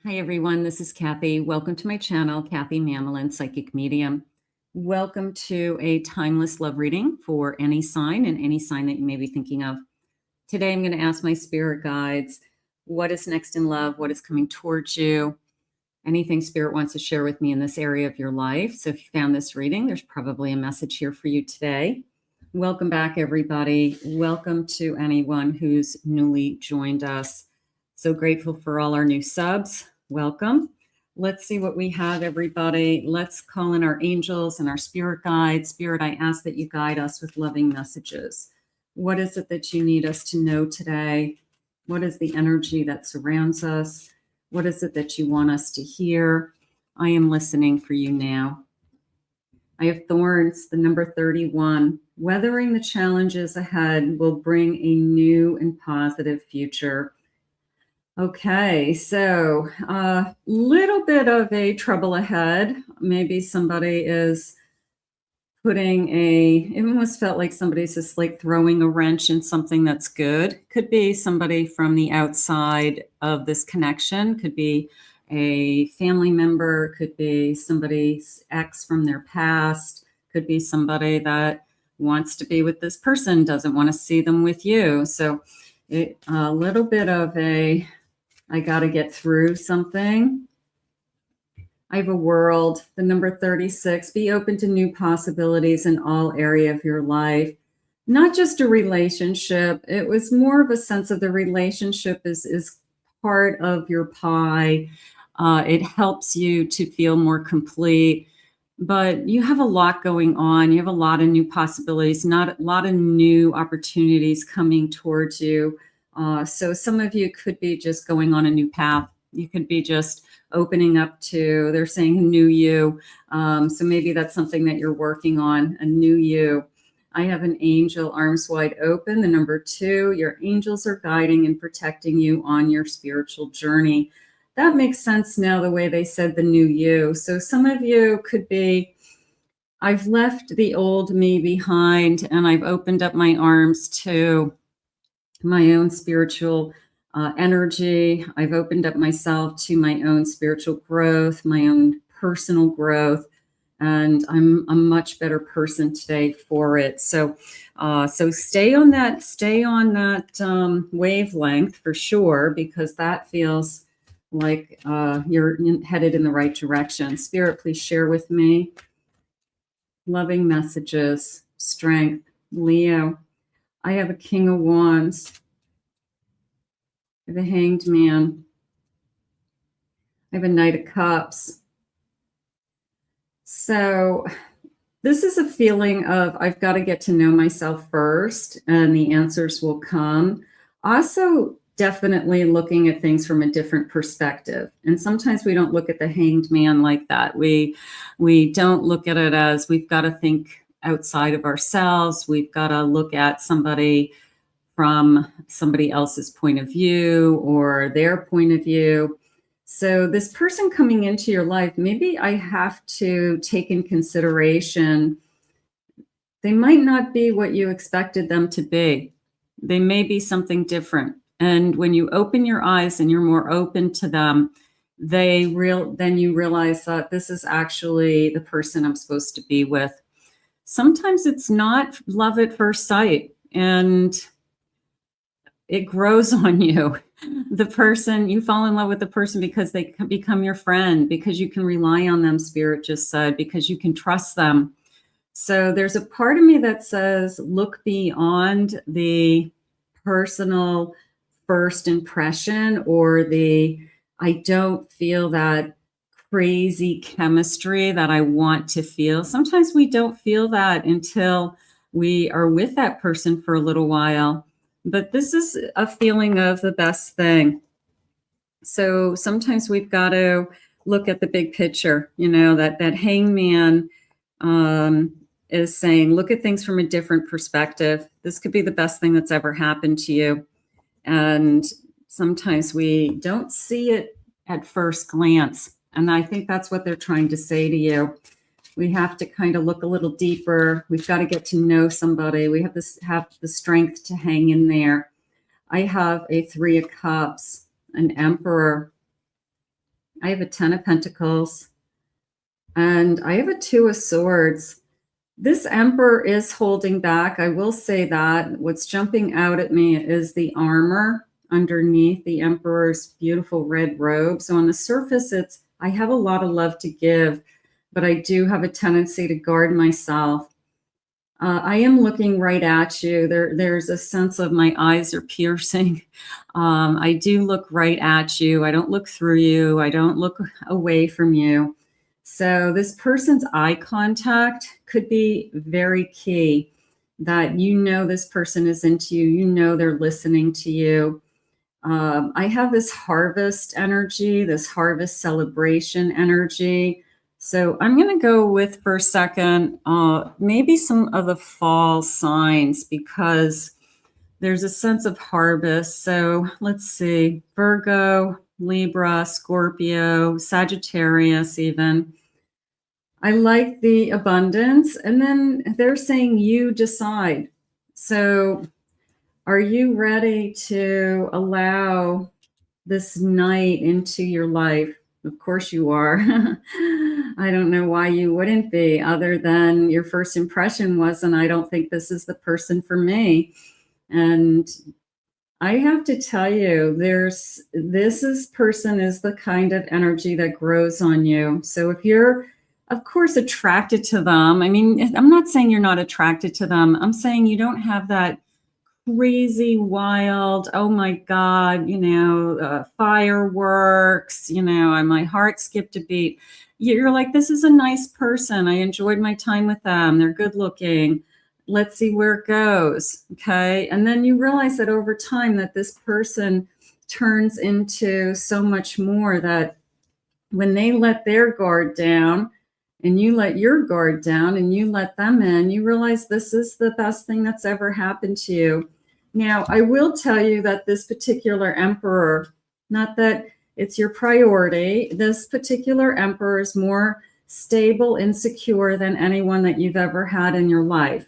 Hi, everyone. This is Kathy. Welcome to my channel, Kathy Mamolen, Psychic Medium. Welcome to a timeless love reading for any sign and any sign that you may be thinking of. Today, I'm going to ask my spirit guides, what is next in love? What is coming towards you? Anything spirit wants to share with me in this area of your life. So if you found this reading, there's probably a message here for you today. Welcome back, everybody. Welcome to anyone who's newly joined us. So grateful for all our new subs. Welcome. Let's see what we have, everybody. Let's call in our angels and our spirit guides. Spirit, I ask that you guide us with loving messages. What is it that you need us to know today? What is the energy that surrounds us? What is it that you want us to hear? I am listening for you now. I have thorns, the number 31. Weathering the challenges ahead will bring a new and positive future. Okay, so a little bit of a trouble ahead. Maybe somebody is it almost felt like somebody's just like throwing a wrench in something that's good. Could be somebody from the outside of this connection, could be a family member, could be somebody's ex from their past, could be somebody that wants to be with this person, doesn't want to see them with you. So a little bit of I got to get through something. I have a world, the number 36, be open to new possibilities in all area of your life. Not just a relationship. It was more of a sense of the relationship is part of your pie. It helps you to feel more complete, but you have a lot going on. You have a lot of new possibilities, not a lot of new opportunities coming towards you. So some of you could be just going on a new path. You could be just opening up to, they're saying a new you. So maybe that's something that you're working on, a new you. I have an angel, arms wide open, the number 2. Your angels are guiding and protecting you on your spiritual journey. That makes sense now, the way they said the new you. So some of you could be, I've left the old me behind and I've opened up my arms to my own spiritual energy. I've opened up myself to my own spiritual growth, my own personal growth, and I'm a much better person today for it. So stay on that wavelength for sure, because that feels like you're headed in the right direction. Spirit, please share with me loving messages, strength. Leo, I have a King of Wands. I have a Hanged Man. I have a Knight of Cups. So this is a feeling of I've got to get to know myself first and the answers will come. Also, definitely looking at things from a different perspective. And sometimes we don't look at the Hanged Man like that. We don't look at it as we've got to think outside of ourselves. We've got to look at somebody from somebody else's point of view or their point of view. So this person coming into your life, maybe I have to take in consideration, they might not be what you expected them to be. They may be something different. And when you open your eyes and you're more open to them, then you realize that this is actually the person I'm supposed to be with. Sometimes it's not love at first sight, and it grows on you. The person, you fall in love with the person because they become your friend, because you can rely on them, Spirit just said, because you can trust them. So there's a part of me that says, look beyond the personal first impression or I don't feel that crazy chemistry that I want to feel. Sometimes we don't feel that until we are with that person for a little while. But this is a feeling of the best thing. So sometimes we've got to look at the big picture, that hangman is saying, look at things from a different perspective. This could be the best thing that's ever happened to you. And sometimes we don't see it at first glance. And I think that's what they're trying to say to you. We have to kind of look a little deeper. We've got to get to know somebody. We have to have the strength to hang in there. I have a 3 of Cups, an Emperor. I have a 10 of Pentacles, and I have a 2 of Swords. This Emperor is holding back. I will say that. What's jumping out at me is the armor underneath the Emperor's beautiful red robe. So on the surface, I have a lot of love to give, but I do have a tendency to guard myself. I am looking right at you. There's a sense of my eyes are piercing. I do look right at you. I don't look through you. I don't look away from you. So this person's eye contact could be very key, that you know this person is into you. You know they're listening to you. I have this harvest energy, this harvest celebration energy. So I'm going to go with, for a second, maybe some of the fall signs, because there's a sense of harvest. So let's see, Virgo, Libra, Scorpio, Sagittarius even. I like the abundance. And then they're saying you decide. So are you ready to allow this knight into your life? Of course you are. I don't know why you wouldn't be, other than your first impression wasn't, I don't think this is the person for me. And I have to tell you, this person is the kind of energy that grows on you. So if you're, of course, attracted to them, I mean, I'm not saying you're not attracted to them. I'm saying you don't have that crazy, wild, oh my God, fireworks, my heart skipped a beat. You're like, this is a nice person. I enjoyed my time with them. They're good looking. Let's see where it goes. Okay. And then you realize that over time that this person turns into so much more, that when they let their guard down and you let your guard down and you let them in, you realize this is the best thing that's ever happened to you. Now, I will tell you that this particular Emperor, not that it's your priority, this particular Emperor is more stable and secure than anyone that you've ever had in your life.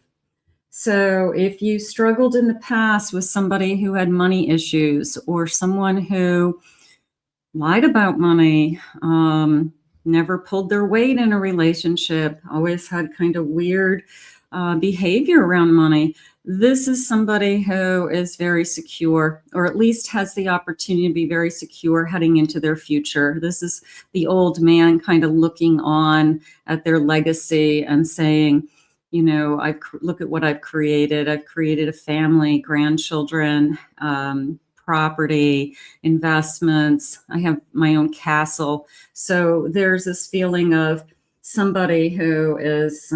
So if you struggled in the past with somebody who had money issues, or someone who lied about money, never pulled their weight in a relationship, always had kind of weird behavior around money, this is somebody who is very secure, or at least has the opportunity to be very secure heading into their future. This is the old man kind of looking on at their legacy and saying, look at what I've created. I've created a family, grandchildren, property, investments. I have my own castle. So there's this feeling of somebody who is,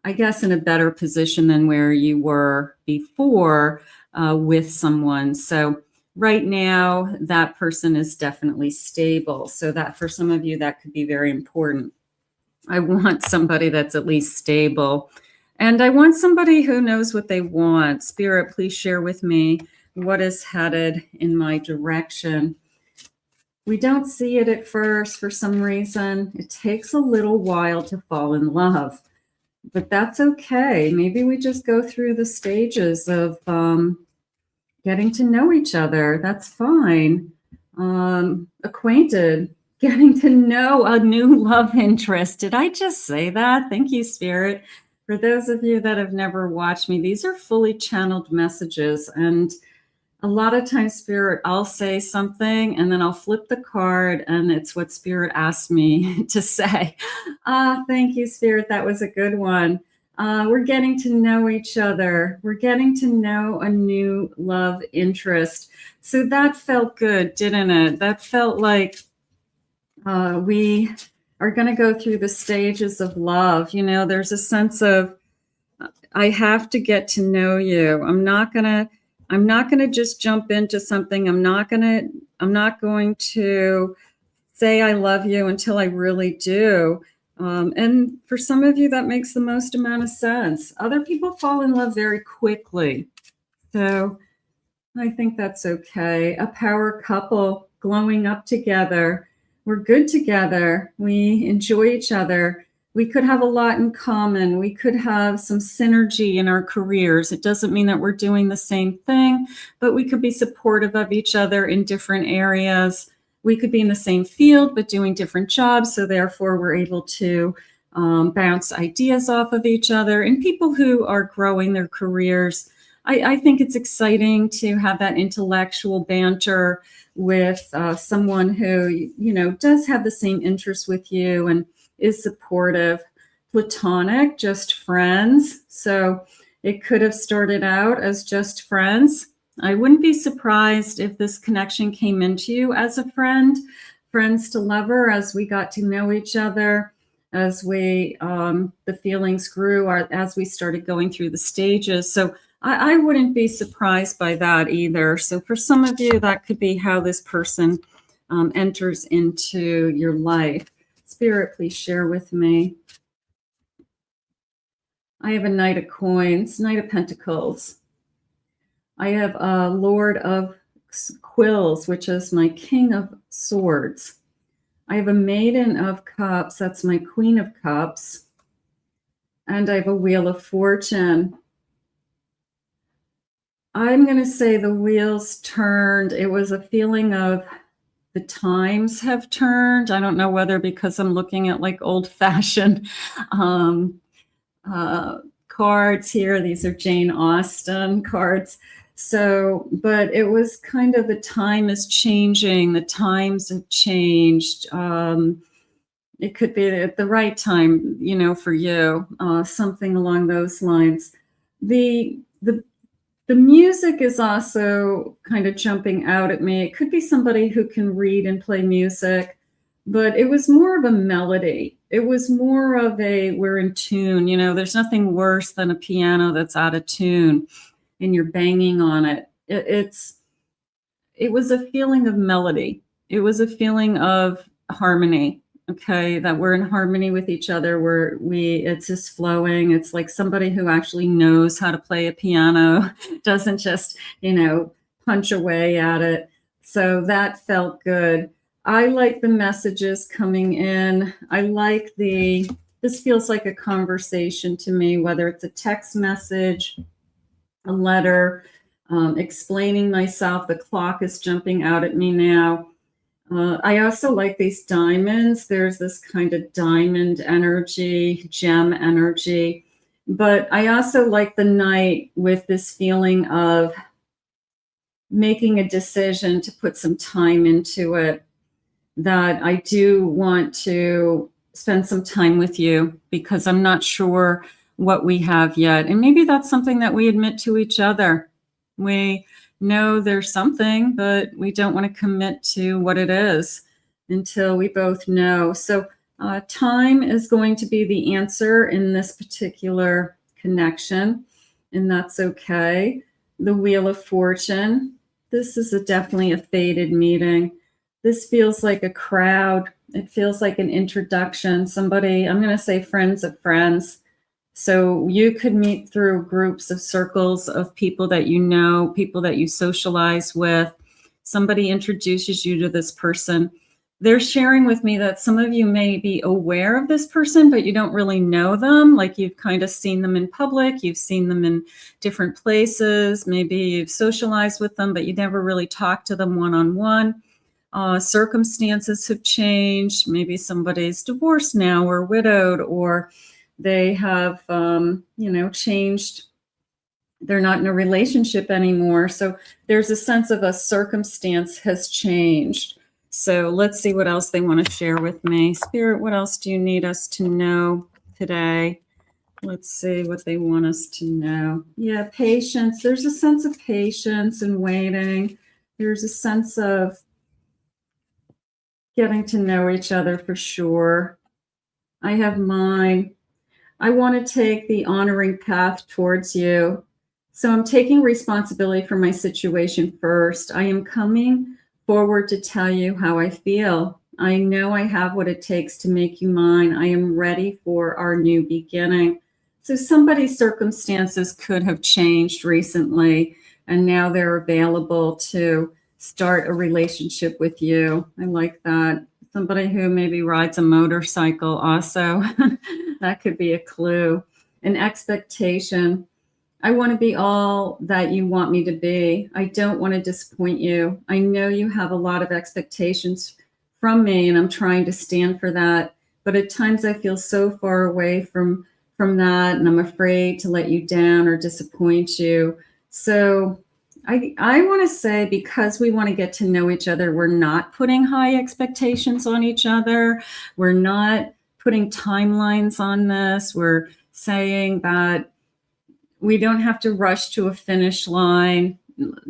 I guess, in a better position than where you were before with someone. So right now, that person is definitely stable. So that, for some of you, that could be very important. I want somebody that's at least stable. And I want somebody who knows what they want. Spirit, please share with me what is headed in my direction. We don't see it at first for some reason. It takes a little while to fall in love, but that's okay. Maybe we just go through the stages of getting to know each other. That's fine. Acquainted, getting to know a new love interest. Did I just say that? Thank you, Spirit. For those of you that have never watched me, these are fully channeled messages. And a lot of times, Spirit, I'll say something and then I'll flip the card and it's what Spirit asked me to say. Thank you, Spirit. That was a good one. We're getting to know each other. We're getting to know a new love interest. So that felt good, didn't it? That felt like we are going to go through the stages of love. There's a sense of, I have to get to know you. I'm not going to just jump into something. I'm not going to say I love you until I really do. And for some of you, that makes the most amount of sense. Other people fall in love very quickly. So I think that's okay. A power couple glowing up together. We're good together. We enjoy each other. We could have a lot in common. We could have some synergy in our careers. It doesn't mean that we're doing the same thing, but we could be supportive of each other in different areas. we could be in the same field, but doing different jobs. So therefore, we're able to bounce ideas off of each other. And people who are growing their careers, I think it's exciting to have that intellectual banter with someone who, you know, does have the same interests with you and is supportive. Platonic, just friends. So it could have started out as just friends. I wouldn't be surprised if this connection came into you as a friend, friends to lover, as we got to know each other, as we, the feelings grew, as we started going through the stages. So I wouldn't be surprised by that either. So for some of you, that could be how this person enters into your life. Spirit, please share with me. I have a Knight of Coins, Knight of Pentacles. I have a Lord of Quills, which is my King of Swords. I have a Maiden of Cups, that's my Queen of Cups. And I have a Wheel of Fortune. I'm going to say the wheels turned. It was a feeling of the times have turned. I don't know whether because I'm looking at like old-fashioned cards here. These are Jane Austen cards. So, but it was kind of the time is changing. The times have changed. It could be at the right time, you know, for you, something along those lines. The music is also kind of jumping out at me. It could be somebody who can read and play music, but it was more of a melody. It was more of a, we're in tune. You know, there's nothing worse than a piano that's out of tune and you're banging on it. It was a feeling of melody. It was a feeling of harmony. Okay, that we're in harmony with each other, it's just flowing. It's like somebody who actually knows how to play a piano, doesn't just, you know, punch away at it. So that felt good. I like the messages coming in. I like this feels like a conversation to me, whether it's a text message, a letter, explaining myself. The clock is jumping out at me now. I also like these diamonds. There's this kind of diamond energy, gem energy. But I also like the Knight with this feeling of making a decision to put some time into it, that I do want to spend some time with you because I'm not sure what we have yet. And maybe that's something that we admit to each other. We know there's something, but we don't want to commit to what it is until we both know. So time is going to be the answer in this particular connection, and that's okay. The Wheel of Fortune. This is definitely a fated meeting. This feels like a crowd. It feels like an introduction. Somebody, I'm going to say friends of friends. So you could meet through groups of circles of people that you know, people that you socialize with. Somebody introduces you to this person. They're sharing with me that some of you may be aware of this person, but you don't really know them. Like you've kind of seen them in public. You've seen them in different places. Maybe you've socialized with them, but you never really talked to them one-on-one. Circumstances have changed. Maybe somebody's divorced now or widowed, or they have, changed. They're not in a relationship anymore. So there's a sense of a circumstance has changed. So let's see what else they want to share with me. Spirit, what else do you need us to know today? Let's see what they want us to know. Yeah, patience. There's a sense of patience and waiting. There's a sense of getting to know each other for sure. I have mine. I want to take the honoring path towards you. So I'm taking responsibility for my situation first. I am coming forward to tell you how I feel. I know I have what it takes to make you mine. I am ready for our new beginning. So somebody's circumstances could have changed recently, and now they're available to start a relationship with you. I like that. Somebody who maybe rides a motorcycle also. That could be a clue. An expectation. I want to be all that you want me to be. I don't want to disappoint you. I know you have a lot of expectations from me, and I'm trying to stand for that. But at times I feel so far away from that, and I'm afraid to let you down or disappoint you. So I want to say, because we want to get to know each other, we're not putting high expectations on each other. We're not putting timelines on this. We're saying that we don't have to rush to a finish line.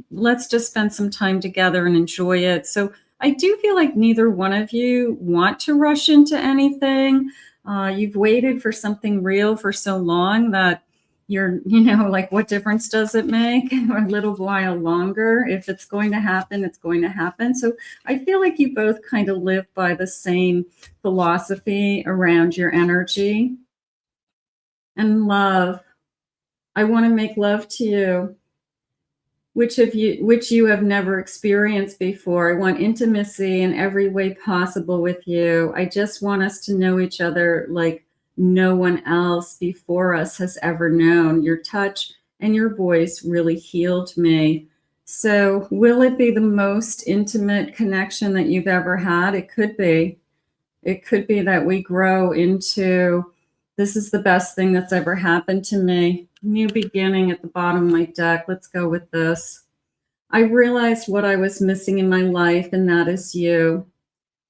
Let's just spend some time together and enjoy it. So I do feel like neither one of you want to rush into anything. You've waited for something real for so long that you're, like, what difference does it make? A little while longer. If it's going to happen, it's going to happen. So I feel like you both kind of live by the same philosophy around your energy. And love. I want to make love to you, which you have never experienced before. I want intimacy in every way possible with you. I just want us to know each other like no one else before us has ever known. Your touch and your voice really healed me. So will it be the most intimate connection that you've ever had? It could be. It could be that we grow into, this is the best thing that's ever happened to me. New beginning at the bottom of my deck. Let's go with this. I realized what I was missing in my life, and that is you.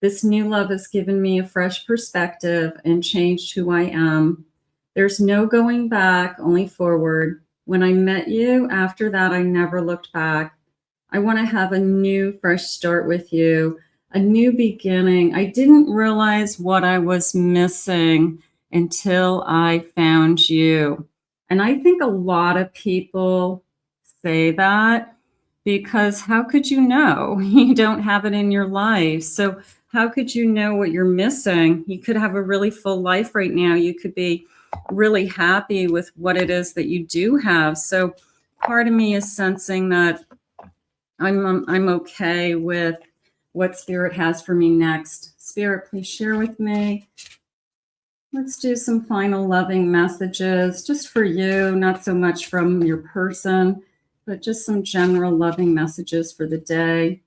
This new love has given me a fresh perspective and changed who I am. There's no going back, only forward. When I met you, after that, I never looked back. I want to have a new, fresh start with you, a new beginning. I didn't realize what I was missing until I found you. And I think a lot of people say that because how could you know? You don't have it in your life. So how could you know what you're missing? You could have a really full life right now. You could be really happy with what it is that you do have. So part of me is sensing that I'm okay with what Spirit has for me next. Spirit, please share with me. Let's do some final loving messages just for you, not so much from your person, but just some general loving messages for the day.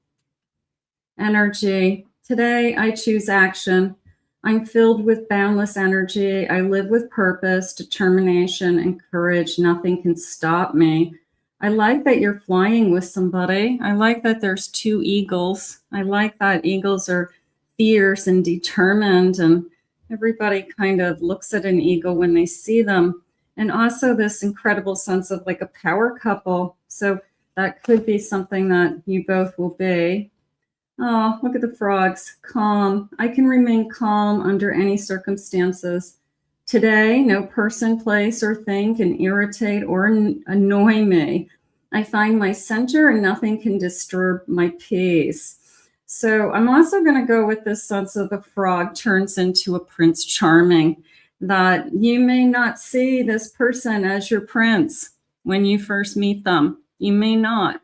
Energy. Today, I choose action. I'm filled with boundless energy. I live with purpose, determination, and courage. Nothing can stop me. I like that you're flying with somebody. I like that there's two eagles. I like that eagles are fierce and determined, and everybody kind of looks at an eagle when they see them. And also this incredible sense of like a power couple. So that could be something that you both will be. Oh, look at the frogs. Calm. I can remain calm under any circumstances. Today, no person, place, or thing can irritate or annoy me. I find my center and nothing can disturb my peace. So I'm also going to go with this sense of the frog turns into a Prince Charming, that you may not see this person as your prince when you first meet them. You may not,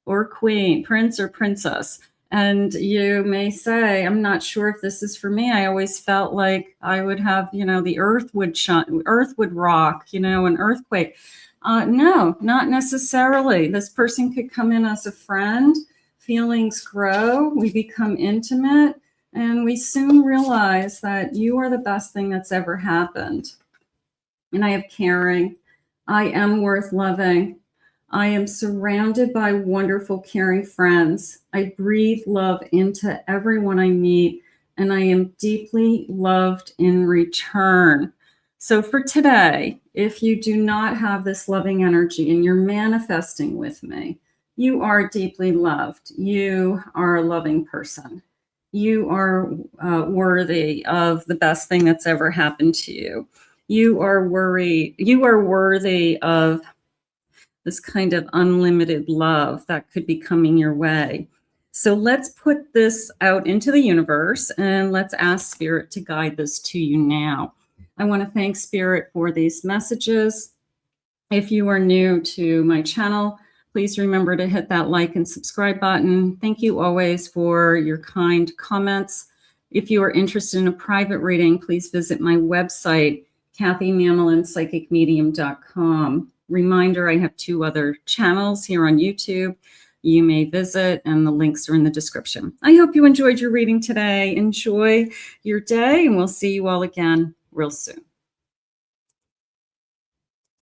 or queen, prince or princess. And you may say, I'm not sure if this is for me. I always felt like I would have, the earth would rock, an earthquake. No, not necessarily. This person could come in as a friend. Feelings grow, we become intimate, and we soon realize that you are the best thing that's ever happened. And I have caring. I am worth loving. I am surrounded by wonderful, caring friends. I breathe love into everyone I meet, and I am deeply loved in return. So for today, if you do not have this loving energy and you're manifesting with me, you are deeply loved. You are a loving person. You are worthy of the best thing that's ever happened to you. You are worthy of this kind of unlimited love that could be coming your way. So let's put this out into the universe and let's ask Spirit to guide this to you now. I want to thank Spirit for these messages. If you are new to my channel, please remember to hit that like and subscribe button. Thank you always for your kind comments. If you are interested in a private reading, please visit my website, KathyMamolenPsychicMedium.com. reminder, I have 2 other channels here on YouTube you may visit, and the links are in the description. I hope you enjoyed your reading today. Enjoy your day, and we'll see you all again real soon.